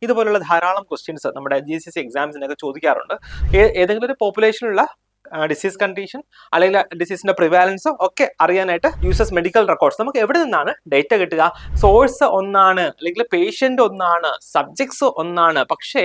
ഇതുപോലുള്ള ധാരാളം ക്വസ്റ്റ്യൻസ് നമ്മുടെ GCC എക്സാംസിനൊക്കെ ചോദിക്കാറുണ്ട്. ഏതെങ്കിലും ഒരു പോപ്പുലേഷനുള്ള ഡിസീസ് കണ്ടീഷൻ അല്ലെങ്കിൽ ഡിസീസിന്റെ പ്രിവാലൻസോ ഒക്കെ അറിയാനായിട്ട് യൂസസ് മെഡിക്കൽ റെക്കോർഡ്സ്. നമുക്ക് എവിടെ നിന്നാണ് ഡേറ്റ കിട്ടുക? സോഴ്സ് ഒന്നാണ്, അല്ലെങ്കിൽ പേഷ്യന്റ് ഒന്നാണ്, സബ്ജക്ട്സ് ഒന്നാണ്. പക്ഷേ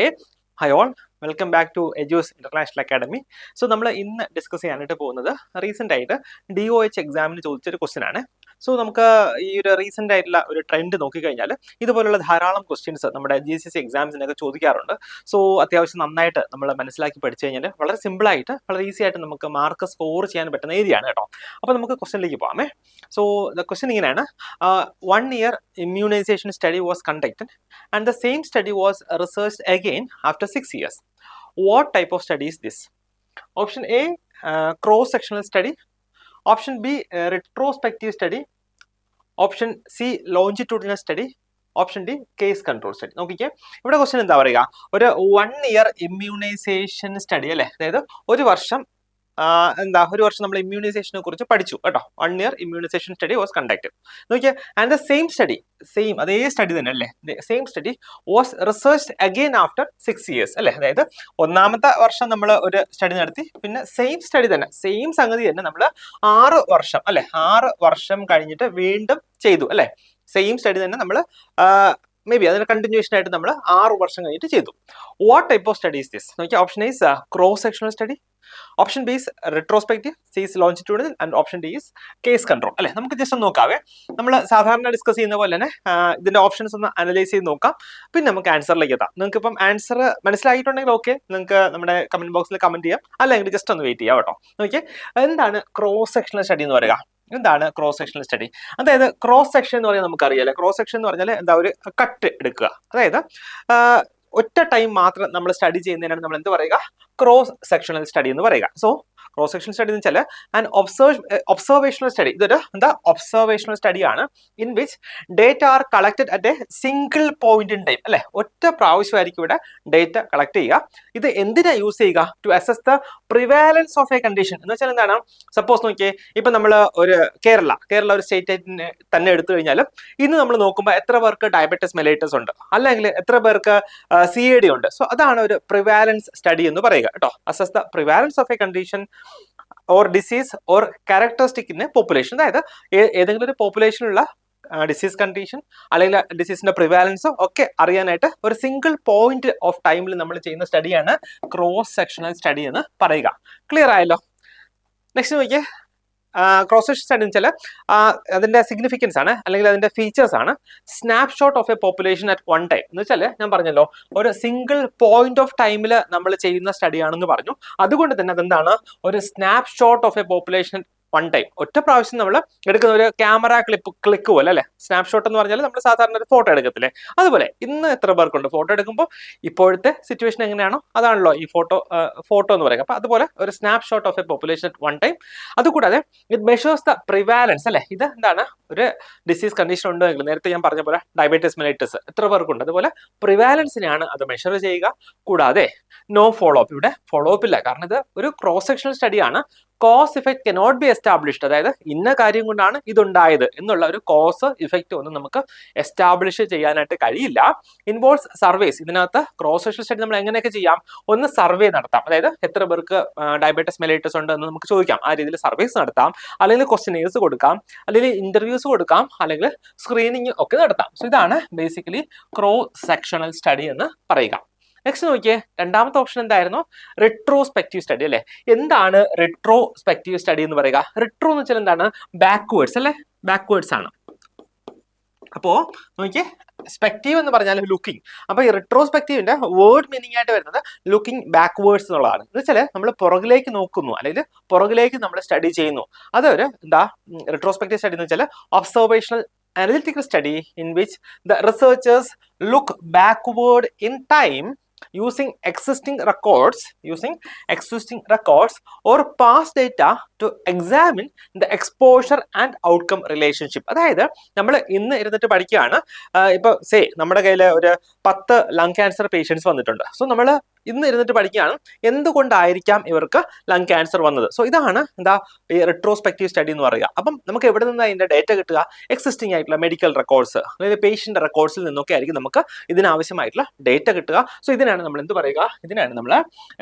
hi all, welcome back to Edus international academy. So നമ്മൾ ഇന്ന് ഡിസ്കസ് ചെയ്യാനായിട്ട് പോകുന്നത് റീസെന്റ് ആയിട്ട് DOH എക്സാമിന് ചോദിച്ചൊരു ക്വസ്റ്റ്യൻ ആണ്. സോ നമുക്ക് ഈ ഒരു റീസെന്റ് ആയിട്ടുള്ള ഒരു ട്രെൻഡ് നോക്കിക്കഴിഞ്ഞാൽ ഇതുപോലുള്ള ധാരാളം ക്വസ്റ്റ്യൻസ് നമ്മുടെ GCC എക്സാംസിനൊക്കെ ചോദിക്കാറുണ്ട്. സോ അത്യാവശ്യം നന്നായിട്ട് നമ്മൾ മനസ്സിലാക്കി പഠിച്ചു കഴിഞ്ഞാൽ വളരെ സിമ്പിൾ ആയിട്ട് വളരെ ഈസി ആയിട്ട് നമുക്ക് മാർക്ക് സ്കോർ ചെയ്യാൻ പറ്റുന്ന ഏരിയ ആണ് കേട്ടോ. അപ്പോൾ നമുക്ക് ക്വസ്റ്റ്യനിലേക്ക് പോകാമേ. സോ ദ ക്വസ്റ്റ്യൻ ഇങ്ങനെയാണ്: 1 year immunization study was conducted and the same study was researched again after 6 years. What type of study is this? Option A, cross-sectional study. Option B, retrospective study. Option C, longitudinal study. Option D, case control study. നോക്കിക്കേ, ഇവിടെ question എന്താ പറയുക? ഒരു 1 year immunisation study അല്ലേ, അതായത് ഒരു വർഷം ഒരു വർഷം നമ്മൾ ഇമ്മ്യൂണൈസേഷനെ കുറിച്ച് പഠിച്ചു കേട്ടോ. 1 year immunisation study was conducted. നോക്കിയാ, and the same study, same അതേ സ്റ്റഡി തന്നെ അല്ലേ, same study was researched again after 6 years അല്ലേ. അതായത് ഒന്നാമത്തെ വർഷം നമ്മൾ ഒരു സ്റ്റഡി നടത്തി, പിന്നെ സെയിം സ്റ്റഡി തന്നെ, സെയിം സംഗതി തന്നെ നമ്മൾ 6 വർഷം അല്ലെ, 6 വർഷം കഴിഞ്ഞിട്ട് വീണ്ടും ചെയ്തു അല്ലെ. സെയിം സ്റ്റഡി തന്നെ നമ്മൾ മേ ബി അതിന് കണ്ടിന്യൂഷൻ ആയിട്ട് നമ്മൾ 6 വർഷം കഴിഞ്ഞിട്ട് ചെയ്തു. What type of study is this? നോക്കിയാൽ option is cross sectional study, option B is retrospective, C is longitudinal and option D is case control അല്ലെ. നമുക്ക് ജസ്റ്റ് ഒന്ന് നോക്കാവേ. നമ്മൾ സാധാരണ ഡിസ്കസ് ചെയ്യുന്ന പോലെ തന്നെ ഇതിന്റെ ഓപ്ഷൻസ് ഒന്ന് അനലൈസ് ചെയ്ത് നോക്കാം, പിന്നെ നമുക്ക് ആൻസറിലേക്ക് എത്താം. നിങ്ങൾക്ക് ഇപ്പം ആൻസർ മനസ്സിലായിട്ടുണ്ടെങ്കിൽ ഓക്കെ, നിങ്ങൾക്ക് നമ്മുടെ കമന്റ് ബോക്സിൽ കമന്റ് ചെയ്യാം, അല്ലെങ്കിൽ ജസ്റ്റ് ഒന്ന് വെയിറ്റ് ചെയ്യാം കേട്ടോ. ഓക്കെ, എന്താണ് ക്രോസ് സെക്ഷണൽ സ്റ്റഡി എന്ന് പറയുക? എന്താണ് ക്രോസ് സെക്ഷണൽ സ്റ്റഡി? അതായത് ക്രോസ് സെക്ഷൻ എന്ന് പറഞ്ഞാൽ നമുക്കറിയാലേ, ക്രോസ് സെക്ഷൻ എന്ന് പറഞ്ഞാൽ എന്താ, ഒരു കട്ട് എടുക്കുക. അതായത് ഒറ്റ ടൈം മാത്രം നമ്മൾ സ്റ്റഡി ചെയ്യുന്നതിനാണ് നമ്മൾ എന്ത് പറയുക? ക്രോസ് സെക്ഷണൽ സ്റ്റഡി എന്ന് പറയുക. സോ ക്രോസ് സെക്ഷണൽ സ്റ്റഡി എന്ന് വെച്ചാൽ ആൻഡ് ഒബ്സർവേഷണൽ സ്റ്റഡി. ഇതൊരു എന്താ, ഒബ്സർവേഷണൽ സ്റ്റഡി ആണ്. In which data are collected at A single point in time അല്ലെ. ഒറ്റ പ്രാവശ്യമായിരിക്കും ഇവിടെ ഡേറ്റ കളക്ട് ചെയ്യുക. ഇത് എന്തിനാ യൂസ് ചെയ്യുക? To assess the prevalence of a condition. എന്ന് വെച്ചാൽ എന്താണ്? സപ്പോസ് നോക്കിയേ, ഇപ്പൊ നമ്മൾ ഒരു കേരള ഒരു സ്റ്റേറ്റ് തന്നെ എടുത്തു കഴിഞ്ഞാലും ഇന്ന് നമ്മൾ നോക്കുമ്പോൾ എത്ര പേർക്ക് ഡയബറ്റിസ് മെലൈറ്റസ് ഉണ്ട്, അല്ലെങ്കിൽ എത്ര പേർക്ക് CAD ഉണ്ട്. സോ അതാണ് ഒരു പ്രിവാലൻസ് സ്റ്റഡി എന്ന് പറയുക കേട്ടോ. Assess the prevalence of a condition or disease or characteristic in a population. അതായത് ഏതെങ്കിലും ഒരു പോപ്പുലേഷനുള്ള ഡിസീസ് കണ്ടീഷൻ അല്ലെങ്കിൽ ഡിസീസിന്റെ പ്രിവാലൻസോ ഒക്കെ അറിയാനായിട്ട് ഒരു സിംഗിൾ പോയിന്റ് ഓഫ് ടൈമിൽ നമ്മൾ ചെയ്യുന്ന സ്റ്റഡിയാണ് ക്രോസ് സെക്ഷണൽ സ്റ്റഡി എന്ന് പറയുക. ക്ലിയർ ആയല്ലോ? നെക്സ്റ്റ് നോക്കിയേ, ക്രോസ് സെക്ഷൻ സ്റ്റഡി എന്ന് വെച്ചാൽ അതിന്റെ സിഗ്നിഫിക്കൻസ് ആണ്, അല്ലെങ്കിൽ അതിന്റെ ഫീച്ചേഴ്സ് ആണ്. Snapshot of A population at one time എന്ന് വെച്ചാൽ ഞാൻ പറഞ്ഞല്ലോ, ഒരു സിംഗിൾ പോയിന്റ് ഓഫ് ടൈമിൽ നമ്മൾ ചെയ്യുന്ന സ്റ്റഡി ആണെന്ന് പറഞ്ഞു. അതുകൊണ്ട് തന്നെ അതെന്താണ്, ഒരു snapshot of A population one time, ഒറ്റ പ്രാവശ്യം നമ്മൾ എടുക്കുന്ന ഒരു ക്യാമറ ക്ലിക്ക് പോലെ അല്ലെ. സ്നാപ്ഷോട്ട് എന്ന് പറഞ്ഞാൽ നമ്മൾ സാധാരണ ഒരു ഫോട്ടോ എടുക്കത്തില്ലേ, അതുപോലെ ഇന്ന് എത്ര പേർക്കുണ്ട് ഫോട്ടോ എടുക്കുമ്പോൾ ഇപ്പോഴത്തെ സിറ്റുവേഷൻ എങ്ങനെയാണോ അതാണല്ലോ ഈ ഫോട്ടോ എന്ന് പറയുക. അപ്പൊ അതുപോലെ ഒരു snapshot of A population at one time. അതുകൂടാതെ ഇറ്റ് മെഷേഴ്സ് ദ പ്രിവാലൻസ് അല്ലെ. ഇത് എന്താണ്, ഒരു ഡിസീസ് കണ്ടീഷൻ ഉണ്ടെങ്കിൽ നേരത്തെ ഞാൻ പറഞ്ഞ പോലെ ഡയബറ്റിസ് മെലൈറ്റസ് എത്ര പേർക്കുണ്ട്, അതുപോലെ പ്രിവാലൻസിനെയാണ് അത് മെഷർ ചെയ്യുക. കൂടാതെ നോ ഫോളോ അപ്പ്, ഇവിടെ ഫോളോ അപ്പ് ഇല്ല, കാരണം ഇത് ഒരു ക്രോസ് സെക്ഷണൽ സ്റ്റഡിയാണ്. Cause effect cannot be established, അതായത് ഇന്ന കാര്യം കൊണ്ടാണ് ഇതുണ്ടായത് എന്നുള്ള ഒരു കോസ് ഇഫക്റ്റ് ഒന്നും നമുക്ക് എസ്റ്റാബ്ലിഷ് ചെയ്യാനായിട്ട് കഴിയില്ല. Involves surveys. ഇതിനകത്ത് ക്രോസ് സെക്ഷൻ സ്റ്റഡി നമ്മൾ എങ്ങനെയൊക്കെ ചെയ്യാം? ഒന്ന് സർവേ നടത്താം, അതായത് എത്ര പേർക്ക് ഡയബറ്റിസ് മെലൈറ്റസ് ഉണ്ട് എന്ന് നമുക്ക് ചോദിക്കാം. ആ രീതിയിൽ സർവേസ് നടത്താം, അല്ലെങ്കിൽ ക്വസ്റ്റ്യനേഴ്സ് കൊടുക്കാം, അല്ലെങ്കിൽ ഇന്റർവ്യൂസ് കൊടുക്കാം, അല്ലെങ്കിൽ സ്ക്രീനിങ് ഒക്കെ നടത്താം. സോ ഇതാണ് ബേസിക്കലി ക്രോസ് സെക്ഷണൽ സ്റ്റഡി എന്ന് പറയുക. നെക്സ്റ്റ് നോക്കിയേ, രണ്ടാമത്തെ ഓപ്ഷൻ എന്തായിരുന്നു? റെട്രോസ്പെക്റ്റീവ് സ്റ്റഡി അല്ലെ. എന്താണ് റെട്രോസ്പെക്റ്റീവ് സ്റ്റഡി എന്ന് പറയുക? റെട്രോ എന്ന് വെച്ചാൽ എന്താണ്? ബാക്ക്വേർഡ്സ് അല്ലെ, ബാക്ക്വേർഡ്സ് ആണ്. അപ്പോ നോക്കിയേ, സ്പെക്റ്റീവ് എന്ന് പറഞ്ഞാൽ ലുക്കിംഗ്. അപ്പൊ ഈ റെട്രോസ്പെക്റ്റീവിന്റെ വേർഡ് മീനിങ് ആയിട്ട് വരുന്നത് ലുക്കിംഗ് ബാക്ക്വേർഡ്സ് എന്നുള്ളതാണ്. എന്ന് വെച്ചാൽ നമ്മൾ പുറകിലേക്ക് നോക്കുന്നു, അല്ലെങ്കിൽ പുറകിലേക്ക് നമ്മൾ സ്റ്റഡി ചെയ്യുന്നു. അതൊരു എന്താ, റെട്രോസ്പെക്റ്റീവ് സ്റ്റഡി എന്ന് വെച്ചാൽ observational analytical study in which the researchers look backward in time using existing records or past data to examine the exposure and outcome relationship. അതായത് നമ്മൾ ഇന്ന് ഇരുന്നിട്ട് പഠിക്കുകയാണ്, ഇപ്പൊ നമ്മുടെ കയ്യിൽ ഒരു 10 ലങ് ക്യാൻസർ പേഷ്യൻസ് വന്നിട്ടുണ്ട്. സോ നമ്മൾ ഇന്ന് ഇരുന്നിട്ട് പഠിക്കുകയാണ് എന്തുകൊണ്ടായിരിക്കാം ഇവർക്ക് ലങ് ക്യാൻസർ വന്നത്. സോ ഇതാണ് എന്താ ഈ റിട്രോസ്പെക്റ്റീവ് സ്റ്റഡി എന്ന് പറയുക. അപ്പം നമുക്ക് എവിടെ നിന്നാണ് ഇതിന്റെ ഡേറ്റ കിട്ടുക? എക്സിസ്റ്റിംഗ് ആയിട്ടുള്ള മെഡിക്കൽ റെക്കോർഡ്സ്, അതായത് പേഷ്യന്റ് റെക്കോർഡ്സിൽ നിന്നൊക്കെ ആയിരിക്കും നമുക്ക് ഇതിനാവശ്യമായിട്ടുള്ള ഡേറ്റ കിട്ടുക. സോ ഇതിനാണ് നമ്മൾ എന്ത് പറയുക? ഇതിനാണ് നമ്മൾ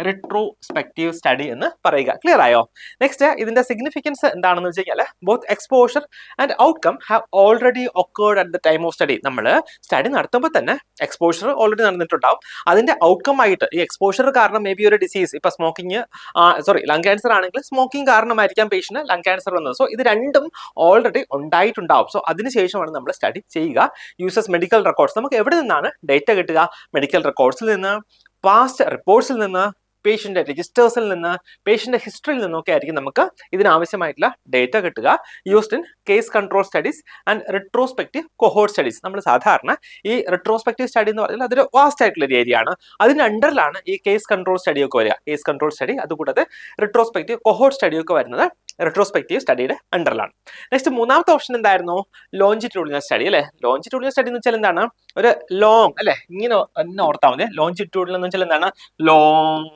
റിട്രോസ്പെക്റ്റീവ് സ്റ്റഡി എന്ന് പറയുക. ക്ലിയർ ആയോ? നെക്സ്റ്റ് ഇതിന്റെ സിഗ്നിഫിക്കൻസ് എന്താണെന്ന് വെച്ച് കഴിഞ്ഞാൽ both exposure and outcome have already occurred at the time of study. നമ്മൾ സ്റ്റഡി നടത്തുമ്പോൾ തന്നെ എക്സ്പോഷർ ഓൾറെഡി നടന്നിട്ടുണ്ടാവും. അതിന്റെ ഔട്ട്കം ആയിട്ട് ഈ എക്സ്പോഷർ കാരണം മേ ബി ഒരു ഡിസീസ്, ഇപ്പൊ സ്മോക്കിംഗ് ലങ് ക്യാൻസർ ആണെങ്കിൽ സ്മോക്കിംഗ് കാരണമായിരിക്കാം പേഷ്യന്റ് ലങ് ക്യാൻസർ വന്നത്. സോ ഇത് രണ്ടും ഓൾറെഡി ഉണ്ടായിട്ടുണ്ടാവും. സോ അതിനുശേഷമാണ് നമ്മൾ സ്റ്റഡി ചെയ്യുക. Uses medical records. നമുക്ക് എവിടെ നിന്നാണ് ഡേറ്റ കിട്ടുക? മെഡിക്കൽ റെക്കോർഡ്സിൽ നിന്ന്, പാസ്റ്റ് റിപ്പോർട്ട്സിൽ നിന്ന്, പേഷ്യന്റ് രജിസ്റ്റേഴ്സിൽ നിന്ന്, പേഷ്യന്റ് ഹിസ്റ്ററിയിൽ നിന്നൊക്കെ ആയിരിക്കും നമുക്ക് ഇതിനാവശ്യമായിട്ടുള്ള ഡേറ്റ കിട്ടുക. Used in case control studies and retrospective cohort studies. നമ്മൾ സാധാരണ ഈ റിട്രോസ്പെക്റ്റീവ് സ്റ്റഡി എന്ന് പറയുന്നത് അതൊരു വാസ്റ്റ് ആയിട്ടുള്ള ഒരു ഏരിയ ആണ്. അതിന്റെ അണ്ടറിലാണ് ഈ കേസ് കൺട്രോൾ സ്റ്റഡി ഒക്കെ വരിക. കേസ് കൺട്രോൾ സ്റ്റഡി അതുകൂടാതെ റിട്രോസ്പെക്റ്റീവ് കൊഹോർട്ട് സ്റ്റഡി ഒക്കെ വരുന്നത് റിട്രോസ്പെക്റ്റീവ് സ്റ്റഡിയുടെ അണ്ടറിലാണ്. നെക്സ്റ്റ് മൂന്നാമത്തെ ഓപ്ഷൻ എന്തായിരുന്നു? ലോഞ്ചിറ്റ്യൂഡിനൽ സ്റ്റഡി അല്ലെ. ലോഞ്ചിറ്റ്യൂഡിനൽ സ്റ്റഡി എന്ന് വെച്ചാൽ എന്താണ്? ഒരു ലോങ് അല്ലെ, ഇങ്ങനെ തന്നെ ഓർത്താൽ മതി. ലോഞ്ചിറ്റ്യൂഡിനൽ എന്ന് വെച്ചാൽ എന്താണ്? ലോങ്,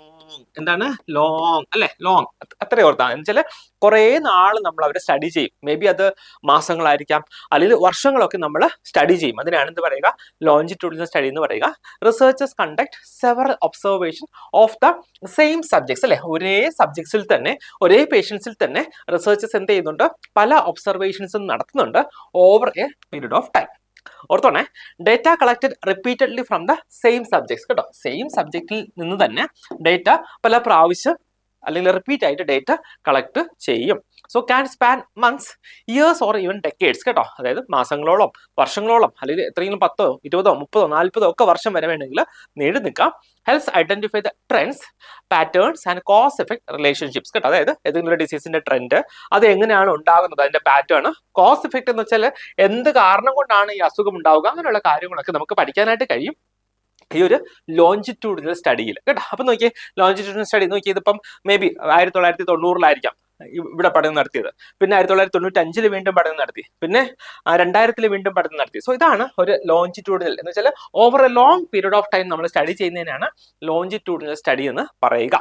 എന്താണ്? ലോങ് അല്ലെ, ലോങ് അത്ര ഓർത്താൽ എന്ന് വെച്ചാൽ കുറെ നാൾ നമ്മൾ അവരെ സ്റ്റഡി ചെയ്യും. മേ ബി അത് മാസങ്ങളായിരിക്കാം, അല്ലെങ്കിൽ വർഷങ്ങളൊക്കെ നമ്മൾ സ്റ്റഡി ചെയ്യും. അതിനാണ് എന്ത് പറയുക? ലോഞ്ചിറ്റ്യൂഡിനൽ സ്റ്റഡി എന്ന് പറയുക. Researchers conduct several observation of the same subjects അല്ലെ. ഒരേ സബ്ജക്ട്സിൽ തന്നെ, ഒരേ പേഷ്യൻസിൽ തന്നെ റിസർച്ചേഴ്സ് എന്ത് ചെയ്യുന്നുണ്ട്? പല ഒബ്സർവേഷൻസും നടത്തുന്നുണ്ട് over a period of time. ഓർത്തോണേ, data collected repeatedly from the same subjects കേട്ടോ. സെയിം സബ്ജക്റ്റിൽ നിന്ന് തന്നെ ഡേറ്റ പല പ്രാവശ്യം അല്ലെങ്കിൽ റിപ്പീറ്റ് ആയിട്ട് ഡേറ്റ കളക്ട് ചെയ്യും. So can span months, years or even decades കേട്ടോ. അതായത് മാസങ്ങളോളം, വർഷങ്ങളോളം, അല്ലെങ്കിൽ എത്രയെങ്കിലും 10, 20, 30, 40 ഒക്കെ വർഷം വരെ വേണമെങ്കിൽ നീണ്ടു നിൽക്കാം. Helps identify the trends, patterns and cause effect relationships കേട്ടോ. അതായത് ഏതെങ്കിലും ഡിസീസിന്റെ ട്രെൻഡ് അത് എങ്ങനെയാണ് ഉണ്ടാകുന്നത്, അതിന്റെ പാറ്റേൺ, കോസ് എഫക്ട് എന്ന് വെച്ചാൽ എന്ത് കാരണം കൊണ്ടാണ് ഈ അസുഖം ഉണ്ടാവുക, അങ്ങനെയുള്ള കാര്യങ്ങളൊക്കെ നമുക്ക് പഠിക്കാനായിട്ട് കഴിയും ഈ ഒരു ലോഞ്ചിറ്റ്യൂഡിനൽ സ്റ്റഡിയിൽ കേട്ടോ. അപ്പൊ നോക്കിയേ, ലോഞ്ചിറ്റ്യൂഡിനൽ സ്റ്റഡി നോക്കിയത് ഇപ്പം മേ ബി 1990 ഇവിടെ പഠനം നടത്തിയത്. പിന്നെ 1995 വീണ്ടും പഠനം നടത്തി. പിന്നെ 2000 വീണ്ടും പഠനം നടത്തി. സോ ഇതാണ് ഒരു ലോഞ്ചിറ്റ്യൂഡിനൽ എന്ന് വെച്ചാൽ over A long period of time നമ്മൾ സ്റ്റഡി ചെയ്യുന്നതിനാണ് ലോഞ്ചിറ്റ്യൂഡിനൽ സ്റ്റഡി എന്ന് പറയുക.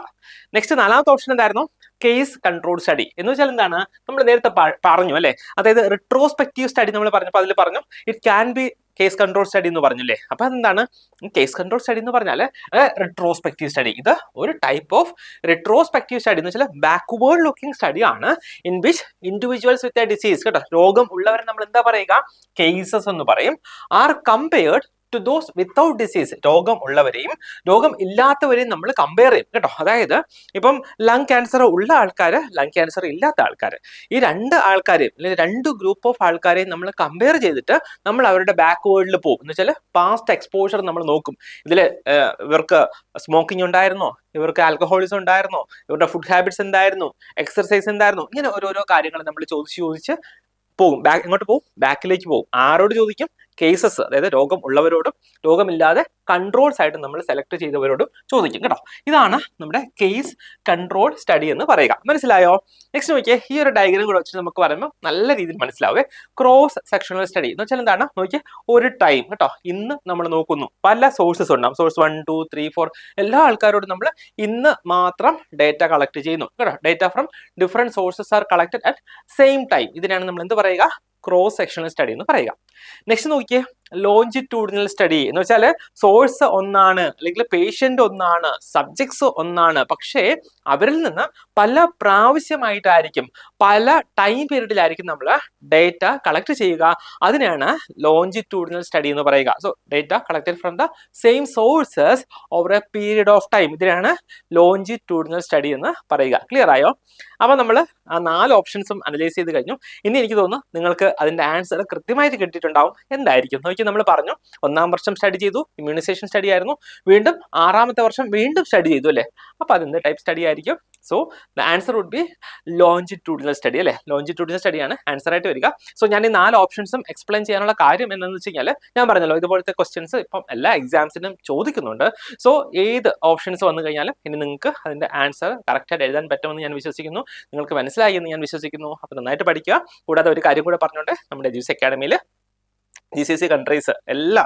നെക്സ്റ്റ് നാലാമത്തെ ഓപ്ഷൻ എന്തായിരുന്നു? കേസ് കൺട്രോൾ സ്റ്റഡി എന്ന് വെച്ചാൽ എന്താണ്? നമ്മൾ നേരത്തെ പറഞ്ഞു അല്ലെ. അതായത് റിട്രോസ്പെക്റ്റീവ് സ്റ്റഡി നമ്മൾ പറഞ്ഞപ്പോൾ അതിൽ പറഞ്ഞു it can be case control study എന്ന് പറഞ്ഞില്ലേ. അപ്പൊ അതെന്താണ് കേസ് കൺട്രോൾ സ്റ്റഡി എന്ന് പറഞ്ഞാൽ? Retrospective study. ഇത് ഒരു ടൈപ്പ് ഓഫ് റിട്രോസ്പെക്റ്റീവ് സ്റ്റഡി എന്ന് വെച്ചാൽ ബാക്ക്വേർഡ് ലുക്കിംഗ് സ്റ്റഡി ആണ്. In which individuals with a disease കേട്ടോ, രോഗം ഉള്ളവരെ നമ്മൾ എന്താ പറയുക? കേസസ് എന്ന് പറയും. Are compared to those without disease. രോഗം ഉള്ളവരെയും രോഗം ഇല്ലാത്തവരെയും നമ്മൾ കമ്പയർ ചെയ്യും കേട്ടോ. അതായത് ഇപ്പം ലങ് ക്യാൻസർ ഉള്ള ആൾക്കാർ, ലങ് ക്യാൻസർ ഇല്ലാത്ത ആൾക്കാർ, ഈ രണ്ട് ആൾക്കാരെയും അല്ലെങ്കിൽ രണ്ട് ഗ്രൂപ്പ് ഓഫ് ആൾക്കാരെയും നമ്മൾ കമ്പയർ ചെയ്തിട്ട് നമ്മൾ അവരുടെ ബാക്ക്വേർഡിൽ പോകും. എന്ന് വെച്ചാൽ പാസ്റ്റ് എക്സ്പോഷർ നമ്മൾ നോക്കും. ഇതിൽ ഇവർക്ക് സ്മോക്കിംഗ് ഉണ്ടായിരുന്നോ, ഇവർക്ക് ആൽക്കഹോളിസം ഉണ്ടായിരുന്നോ, ഇവരുടെ ഫുഡ് ഹാബിറ്റ്സ് എന്തായിരുന്നു, എക്സർസൈസ് എന്തായിരുന്നു, ഇങ്ങനെ ഓരോരോ കാര്യങ്ങൾ നമ്മൾ ചോദിച്ച് പോകും. എങ്ങോട്ട് പോകും? ബാക്കിലേക്ക് പോകും. ആരോട് ചോദിക്കും? കേസസ്, അതായത് രോഗം ഉള്ളവരോടും രോഗമില്ലാതെ കൺട്രോൾസ് ആയിട്ട് നമ്മൾ സെലക്ട് ചെയ്തവരോടും ചോദിക്കും കേട്ടോ. ഇതാണ് നമ്മുടെ കേസ് കൺട്രോൾ സ്റ്റഡി എന്ന് പറയുക. മനസ്സിലായോ? നെക്സ്റ്റ് നോക്കിയേ, ഈ ഒരു ഡയഗ്രാം കൂടെ വെച്ച് നമുക്ക് പറയുമ്പോൾ നല്ല രീതിയിൽ മനസ്സിലാവേ. ക്രോസ് സെക്ഷണൽ സ്റ്റഡി എന്ന് വെച്ചാൽ എന്താണ്? നോക്കിയേ, ഒരു ടൈം കേട്ടോ, ഇന്ന് നമ്മൾ നോക്കുന്നു. പല സോഴ്സസ് ഉണ്ടാവും. സോഴ്സ് 1, 2, 3, 4 എല്ലാ ആൾക്കാരോടും നമ്മൾ ഇന്ന് മാത്രം ഡേറ്റ കളക്ട് ചെയ്യുന്നു കേട്ടോ. Data from different sources are collected at same time. ഇതിനാണ് നമ്മൾ എന്ത് പറയുക? ക്രോസ് സെക്ഷണൽ സ്റ്റഡി എന്ന് പറയുക. നെക്സ്റ്റ് നോക്കിയേ, ലോഞ്ചിറ്റ്യൂഡിനൽ സ്റ്റഡി എന്ന് വെച്ചാൽ സോഴ്സ് ഒന്നാണ്, അല്ലെങ്കിൽ പേഷ്യന്റ് ഒന്നാണ്, സബ്ജക്ട്സ് ഒന്നാണ്, പക്ഷേ അവരിൽ നിന്ന് പല പ്രാവശ്യമായിട്ടായിരിക്കും, പല ടൈം പീരീഡിലായിരിക്കും നമ്മൾ ഡേറ്റ കളക്ട് ചെയ്യുക. അതിനാണ് ലോഞ്ചിറ്റ്യൂഡിനൽ സ്റ്റഡി എന്ന് പറയുക. So data collected from the same sources over a period of time. ഇതിനാണ് ലോഞ്ചിറ്റ്യൂഡിനൽ സ്റ്റഡി എന്ന് പറയുക. ക്ലിയർ ആയോ? അപ്പൊ നമ്മൾ ആ 4 ഓപ്ഷൻസും അനലൈസ് ചെയ്ത് കഴിഞ്ഞു. ഇനി എനിക്ക് തോന്നുന്നു നിങ്ങൾക്ക് അതിന്റെ ആൻസർ കൃത്യമായിട്ട് കിട്ടിയിട്ടുണ്ടാവും. എന്തായിരിക്കും നോക്കി? നമ്മൾ പറഞ്ഞു 1ാം വർഷം സ്റ്റഡി ചെയ്തു, ഇമ്മ്യൂണൈസേഷൻ സ്റ്റഡി ആയിരുന്നു. വീണ്ടും 6ാമത്തെ വർഷം വീണ്ടും സ്റ്റഡി ചെയ്തു അല്ലേ. അപ്പൊ അതെന്ത് ടൈപ്പ് സ്റ്റഡി ആയിരിക്കും? So the answer would be longitudinal study അല്ലേ. ലോഞ്ചിറ്റ്യൂഡിനൽ സ്റ്റഡിയാണ് ആൻസർ ആയിട്ട് വരിക. സോ ഞാൻ ഈ 4 ഓപ്ഷൻസും എക്സ്പ്ലെയിൻ ചെയ്യാനുള്ള കാര്യം എന്താണെന്ന് വെച്ച് കഴിഞ്ഞാൽ, ഞാൻ പറഞ്ഞല്ലോ ഇതുപോലത്തെ ക്വസ്റ്റ്യൻസ് ഇപ്പം എല്ലാ എക്സാംസിനും ചോദിക്കുന്നുണ്ട്. സോ ഏത് ഓപ്ഷൻസ് വന്നു കഴിഞ്ഞാലും ഇനി നിങ്ങൾക്ക് അതിന്റെ ആൻസർ കറക്റ്റായിട്ട് എഴുതാൻ പറ്റുമെന്ന് ഞാൻ വിശ്വസിക്കുന്നു. നിങ്ങൾക്ക് മനസ്സിലായി എന്ന് ഞാൻ വിശ്വസിക്കുന്നു. അപ്പോൾ നന്നായിട്ട് പഠിക്കുക. കൂടാതെ ഒരു കാര്യം കൂടെ പറഞ്ഞുകൊണ്ട്, നമ്മുടെ എജ്യൂസ് അക്കാഡമിയിൽ GCC കൺട്രീസ് എല്ലാ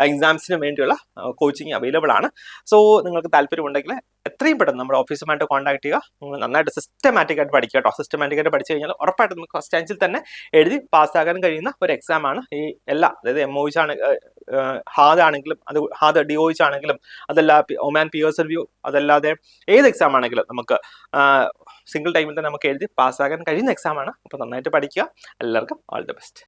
എക്സാംസിനും വേണ്ടിയുള്ള കോച്ചിങ് അവൈലബിൾ ആണ്. സോ നിങ്ങൾക്ക് താല്പര്യമുണ്ടെങ്കിൽ എത്രയും പെട്ടെന്ന് നമ്മുടെ ഓഫീസുമായിട്ട് കോൺടാക്ട് ചെയ്യുക. നിങ്ങൾ നന്നായിട്ട് സിസ്റ്റമാറ്റിക് ആയിട്ട് പഠിക്കുക കേട്ടോ. സിസ്റ്റമാറ്റിക് ആയിട്ട് പഠിച്ചു കഴിഞ്ഞാൽ ഉറപ്പായിട്ട് നമുക്ക് ഫസ്റ്റ് ചാൻസിൽ തന്നെ എഴുതി പാസ്സാകാൻ കഴിയുന്ന ഒരു എക്സാം ആണ് ഈ എല്ലാ, അതായത് MOH ആണ്, ഹാദ് ആണെങ്കിലും, അത് ഹാദ് DOH ആണെങ്കിലും, അതല്ല ഒമാൻ പിയേഴ്സ് റിവ്യൂ, അതല്ലാതെ ഏത് എക്സാം ആണെങ്കിലും നമുക്ക് സിംഗിൾ ടൈമിൽ തന്നെ നമുക്ക് എഴുതി പാസ്സാകാൻ കഴിയുന്ന എക്സാം ആണ്. അപ്പോൾ നന്നായിട്ട് പഠിക്കുക. എല്ലാവർക്കും ഓൾ ദി ബെസ്റ്റ്.